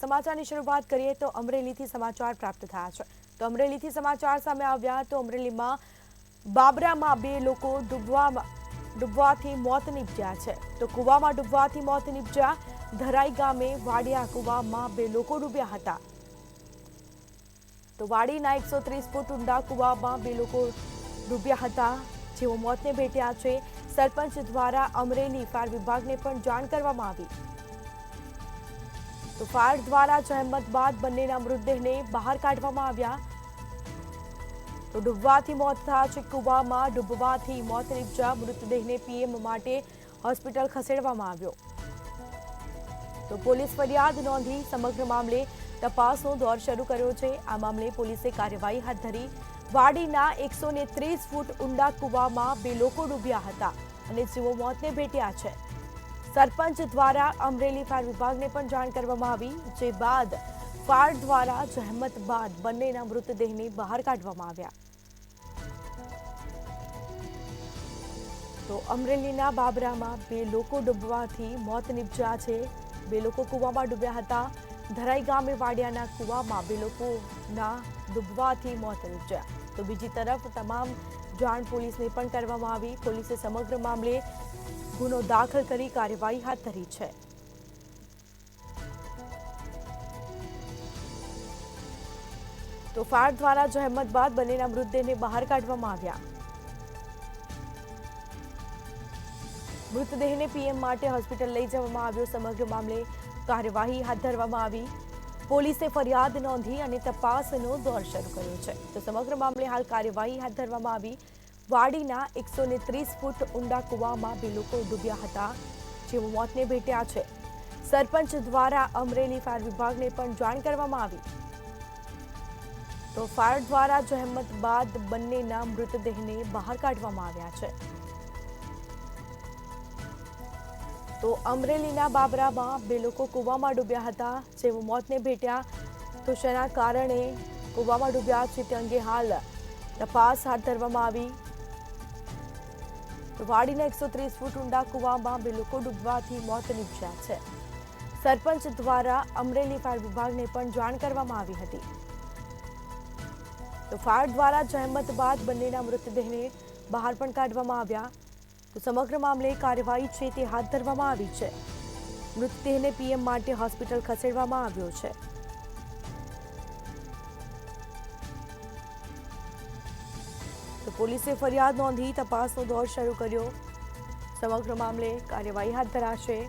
સમાચારની શરૂઆત કરીએ તો અમરેલીથી સમાચાર પ્રાપ્ત થયા છે। તો અમરેલીથી સમાચાર સામે આવ્યા તો અમરેલીમાં બાબરામાં બે લોકો ડૂબવાથી મોત નીપજ્યા છે। તો કૂવામાં ડૂબવાથી મોત નીપજ્યા। ધરાઈ ગામે વાડિયા કૂવામાં બે લોકો ડૂબ્યા હતા। તો વાડીના 130 ફૂટ ઊંડા કૂવામાં બે લોકો ડૂબ્યા હતા, જેઓ મોતને ભેટ્યા છે। સરપંચ દ્વારા અમરેલી ફાયર વિભાગને પણ જાણ કરવામાં આવી। તો ફાયર દ્વારા જહેમત બાદ બંનેના મૃતદેહને બહાર કાઢવામાં આવ્યા। તો ડૂબવાથી મોત થયા છે। કૂવામાં ડૂબવાથી મોત નીપજ્યા। મૃતદેહને પીએમ માટે હોસ્પિટલ ખસેડવામાં આવ્યો। તો પોલીસ ફરિયાદ નોંધી સમગ્ર મામલે તપાસનો દોર શરૂ કર્યો છે। આ મામલે પોલીસે કાર્યવાહી હાથ ધરી। વાડીના 130 ફૂટ ઊંડા કૂવામાં બે લોકો ડૂબ્યા હતા અને જેઓ મોતને ભેટ્યા છે। સરપંચ દ્વારા અમરેલી ફાયર વિભાગને પણ જાણ કરવામાં આવી, જે બાદ ફાયર દ્વારા જહેમત બાદ બંનેના મૃતદેહને બહાર કાઢવામાં આવ્યા। તો અમરેલીના બાબરામાં બે લોકો ડૂબવાથી મોત નીપજ્યા છે। બે લોકો કૂવામાં ડૂબ્યા હતા। ધરાઈ ગામે વાડિયાના કૂવામાં બે લોકોના ડૂબવાથી મોત નીપજ્યા। તો બીજી તરફ તમામ જાણ પોલીસને પણ કરવામાં આવી। પોલીસે સમગ્ર મામલે ગુનો દાખલ કરી કાર્યવાહી હાથ ધરી છે। તો ફાયર દ્વારા જહેમત બાદ બંનેના મૃતદેહને બહાર કાઢવામાં આવ્યા। મૃતદેહને પીએમ માટે હોસ્પિટલ લઈ જવામાં આવ્યો। સમગ્ર મામલે કાર્યવાહી હાથ ધરવામાં આવી। પોલીસે ફરિયાદ નોંધી અને તપાસનો દોર શરૂ કર્યો છે। તો સમગ્ર મામલે હાલ કાર્યવાહી હાથ ધરવામાં આવી। વાડીના 130 ફૂટ ઊંડા કૂવામાં બે લોકો ડૂબ્યા હતા, જેઓ મોતને ભેટ્યા છે। સરપંચ દ્વારા અમરેલી ફાયર વિભાગને પણ જાણ કરવામાં આવી। તો ફાયર દ્વારા જહેમત બાદ બંનેના મૃતદેહને બહાર કાઢવામાં આવ્યા છે। તો અમરેલીના બાબરામાં બે લોકો કૂવામાં ડૂબ્યા હતા, જેઓ મોતને ભેટ્યા। તો શેના કારણે કૂવામાં ડૂબ્યા છે તે અંગે હાલ તપાસ હાથ ધરવામાં આવી। તો વાડીના 130 ફૂટ ઊંડા કૂવામાં બે લોકો ડૂબવાથી મોત નીપજ્યા છે। સરપંચ દ્વારા અમરેલી ફાયર વિભાગને પણ જાણ કરવામાં આવી હતી। તો ફાયર દ્વારા જહેમત બાદ બંનેના મૃતદેહને બહાર પણ કાઢવામાં આવ્યા। તો સમગ્ર મામલે કાર્યવાહી છે તે હાથ ધરવામાં આવી છે। મૃતદેહને પીએમ માટે હોસ્પિટલ ખસેડવામાં આવ્યો છે। તો પોલીસે ફરિયાદ નોંધી તપાસનો દોર શરૂ કર્યો। સમગ્ર મામલે કાર્યવાહી હાથ ધરાશે।